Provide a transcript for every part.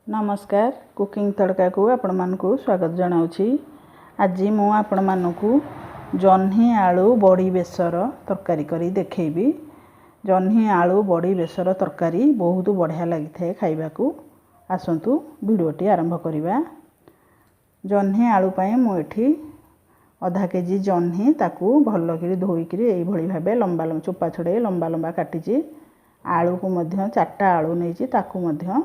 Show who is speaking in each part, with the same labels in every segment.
Speaker 1: नमस्कार कुकिंग तड़का को आपण मानकु स्वागत जनाउछि। आज मु आपण मानकु जह्नी आलू बड़ी बेसर तरकारी करी देखैबी। जह्नी आलू बड़ी बेसर तरकारी बहुत बढ़िया लगी थाए खाइबा को। आसंतु वीडियोटी आरंभ करिबा। जह्नी आलू पई मु एठी आधा केजी जह्नी ताकू भल करी धोई करी एई भली भाबे लंबा लंबा चोपा छडे लंबा लंबा काटिची। आलू को मध्य 4टा आलू नैची ताकू मध्य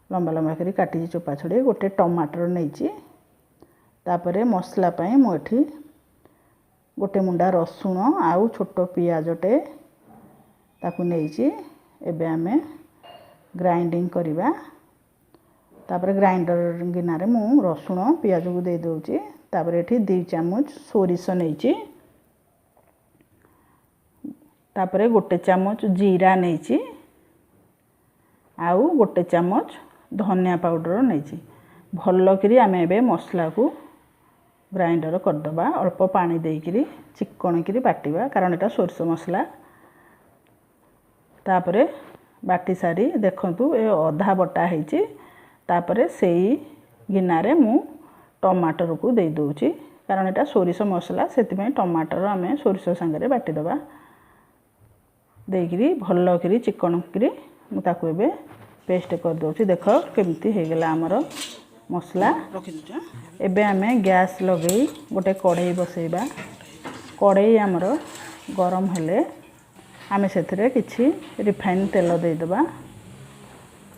Speaker 1: लंबा लंबा करी काटी चोपा छड़े गोटे टमाटर नहीं तापरे मसला पाई मुठी गोटे मुंडा रसुण आउ छोट पियाजटे ताकू नहीं एबे आमे ग्राइंडिंग करिबा। तापरे ग्राइंडर गिनारे मु रसुण पियाज को दे दोची। तापरे एठी 2 चामच सोरिष नहीं तापरे गोटे चामच जीरा नहीं आउ गोटे चामच धनिया पाउडर नहीं भल करी आमे एबे मसला को ग्राइंडर करदबा। अल्प पानी देकरी चिकन करी बाटिबा कारण एटा सोरस मसला। तापरे बाटी सारी देखंतु ए अधा बटा हेची। तापरे सेई गिनारे मु टमाटर को दे दोची कारण एटा सोरिस मसला सेति में टमाटर आमे सोरिस संगे बाटी दबा। देकरी भल करी चिकन करी मु ताकू एबे पेस्ट कर दोची। देख केमती हे गेला हमर मसला रखि दोचा। एबे आमे गैस लगेई गोटे कढ़ाई बसेबा। कढ़ाई हमर गरम हेले आमे सेथरे किछि रिफाइन तेल दे दबा।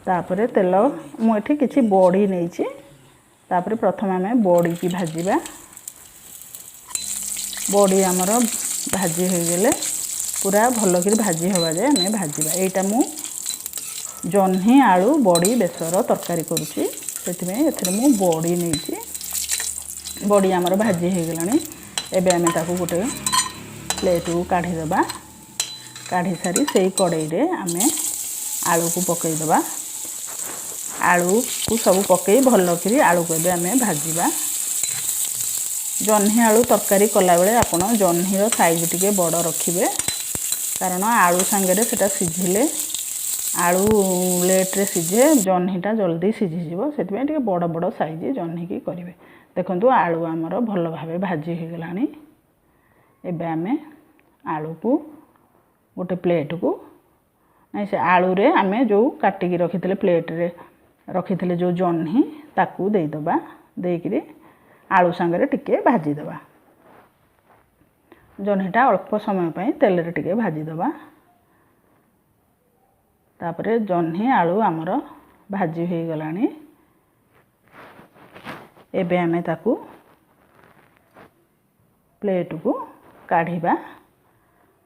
Speaker 1: तापरे तेल मु एठी किछि बड़ी नैछि। तापरे प्रथम आमे बड़ी की भाजीबा। बड़ी हमर भाजी हे गेले पूरा भल करी भाजी हवा जाय आमे भाजीबा। एटा मु जह्नी आलू बड़ी बेसर तरकारी करुच्ची से एथरे मु बड़ी नहीं बड़ी आमर भाजी हो गलानी। एबे आमे ताकू गोटे प्लेट को काढ़ी दबा। काढ़ी सारी सेई कड़ाई रे आमे आलू को पकई दबा। आलू को सब पकई भल करी आलू को एबे आमे भाजीबा। जह्नी आलू तरकारी कला बेले आपण जह्नी रो साइज टिके बड़ रखिबे कारण आलू संगे सेटा सिझिले आलू लेट रे सिझे जह्नीटा जल्दी सिझी जीवो सेति टिके बड़ बड़ साइज जह्नी की करिवे। देखंतु आलू हमर भल भाबे भाजी हो गलानी। एबे आमे आलू को गोटे प्लेट को नै से आलू रे आमे जो काटी की रखितले प्लेट रे रखितले जो जह्नी ताकू दे दबा। देकरी आलू संगे टिके भाजी दबा। जह्नीटा अल्प समय पई तेल रे टिके भाजी दबा। तापरे जह्नी आलू आमर भाजी हो गलानी। एबे आमे ताकू प्लेट को काढ़ीबा।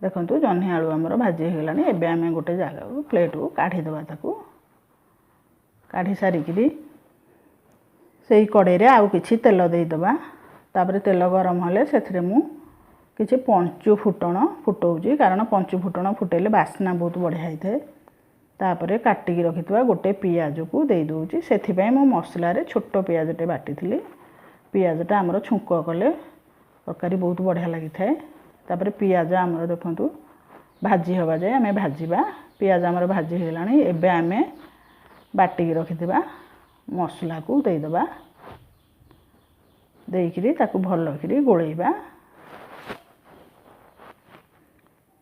Speaker 1: देखंतु जह्नी आलू आमर भाजी हो गलानी। एबे आमे गोटे जगह को प्लेट को काढ़ी दबा। ताकू काढ़ी सारी किरी सेई कड़ाई रे आउ किछि तेल दे दबा। तापरे तेल गरम हले सेथरे मु किछि पंचु फुटण फुटौजी कारण पंचु फुटण फुटेले बास्ना बहुत बढ़िया होइथे। तापरे काटी की रखितबा गोटे पियाज को दे दोची। सेथि पई मो मसला रे छोट पियाजटे बाटी थिली। पियाजटा हमर छुंक कले तरकारी बहुत बढ़िया लागि थाए। तापरे पियाज हमर देखंतु भाजी हवा जाय आमे भाजीबा। पियाज हमर भाजी हेलानी। एबे आमे बाटी की रखितबा मसला को दे दबा। देइकरी ताकू भल करी गोळेइबा।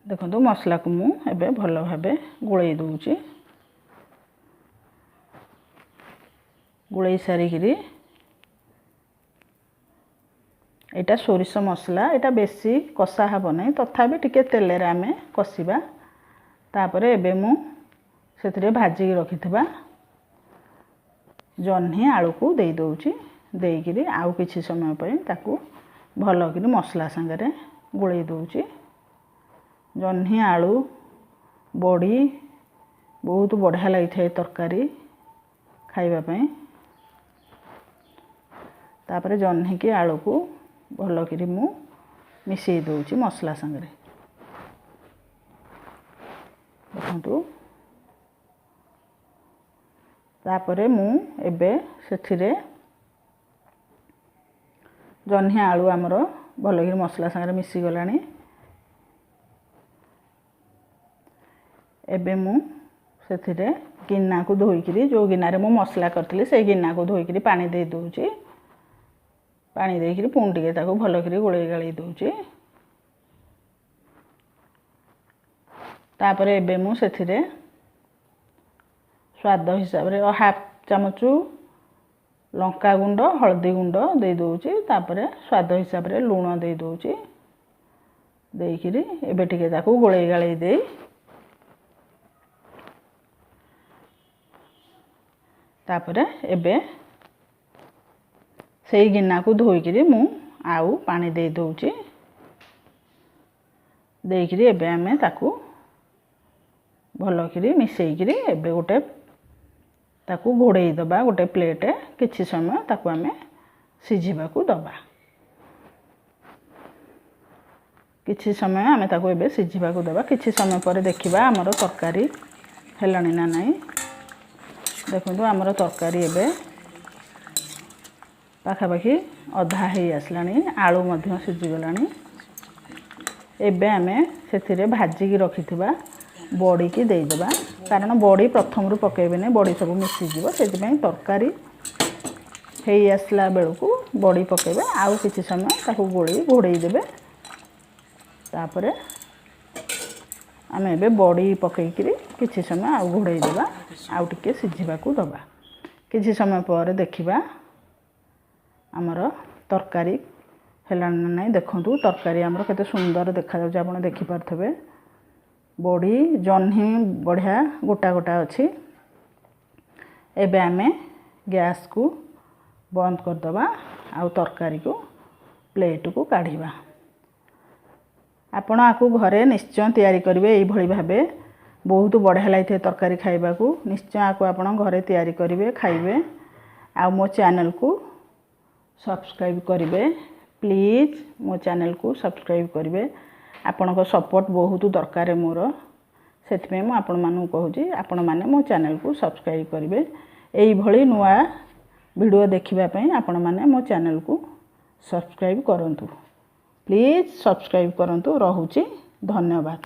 Speaker 1: देखंतु मसला को मु एबे भल भाबे गोळेइ दोउची। गोळेइ सारी किरी एटा सोरिष मसला एटा बेसी कषा हबो नै तथापि टिके तेल रे आमे कसिबा। तापरे एबे मु सेथरे भाजी की रखितबा जह्नी आलू को दे दोउची। देइकरी आउ किछि समय पई ताकू भल करी मसला संगे गोळेइ दोउची। जह्नी आलू बड़ी बहुत बढ़िया लगी थाए तरकारी खाइबा पई। तापरे जह्नी की आलू को भल करी मु मिसई दोउची मसला संगे। देखंतु तापरे मु एबे सेथिरे जह्नी आलू हमर भल करी मसला संगे मिसी गलानी। एबे मु ସେଥିରେ गिन्ना को धोईकरी जो गिन्ना मु मसला करथिली से गिन्ना को धोईकरी पानी दे दूची पानी देकरी पुणी टिके ताको भल करी गोळेई गाळेई दूची तापरे एबे मु सेथिरे स्वाद हिसाब रे हाफ चामच लंका गुंड हल्दी गुंड दे दूची तापरे स्वाद हिसाब रे लूण दे दूची देकरी एबे टिके ताको गोळेई गाळेई दे तापरे एबे सेई गिन्ना को धोईकरी मु आउ पानी दे दूची देकरी एबे आमे ताको भल करी मिसेईकरी एबे गोटे ताको घोड़ेई दबा गोटे प्लेट किछि समय ताको आमे सिझिबा को दबा किछि समय आमे ताको एबे सिझिबा को दबा किछि समय पर देखिबा हमर तरकारी हेलानी ना नाही देखो आमर तरकारी एबे पाखापाखि अधा ही आसलानी आलू मध्य सिझीगलानी एबे आमे सेथिरे भाजिकी रखिथिबा बड़ी की देदेबा कारण बड़ी प्रथम रु पकेबेने बड़ी सब मिसीज से तरकारी हे आसला बेलू बड़ी पकेबे आउ किछि समय ताकू घोड़ेई देबे तापरे आमे एबे बड़ी पकेइकरी किछि समय आउ घोड़ेई देबा आउ टिके सिझिबा को दबा किछि समय पर देखिबा हमर तरकारी हेलानी नै देखंतु तरकारी हमर केते सुंदर देखा जाउछ आपण देखि पारथबे बड़ी जह्नी बढ़िया गोटा गोटा अच्छी एबे आमे गैस को बंद कर दबा आउ तरकारी को प्लेट को काढ़ीबा आपण आकु घरे निश्चय तैयारी करिवे एई भली भाबे बहुत बढ़िया लागिथे तरकारी खाइबा को निश्चय आकु आपण घरे तैयारी करिवे खाइबे आ मो चैनल को सब्सक्राइब करिवे प्लीज मो चैनल को सब्सक्राइब करिवे आपनको सपोर्ट बहुत दरकार मोर से मु आपण मानू कहूँ आपण मैंने मो चैनल को सब्सक्राइब करेंगे यही भली नुआ वीडियो देखिबा आपण मैंने मो चैनल को सब्सक्राइब करंतु प्लीज सब्सक्राइब करंतु रहुची धन्यवाद।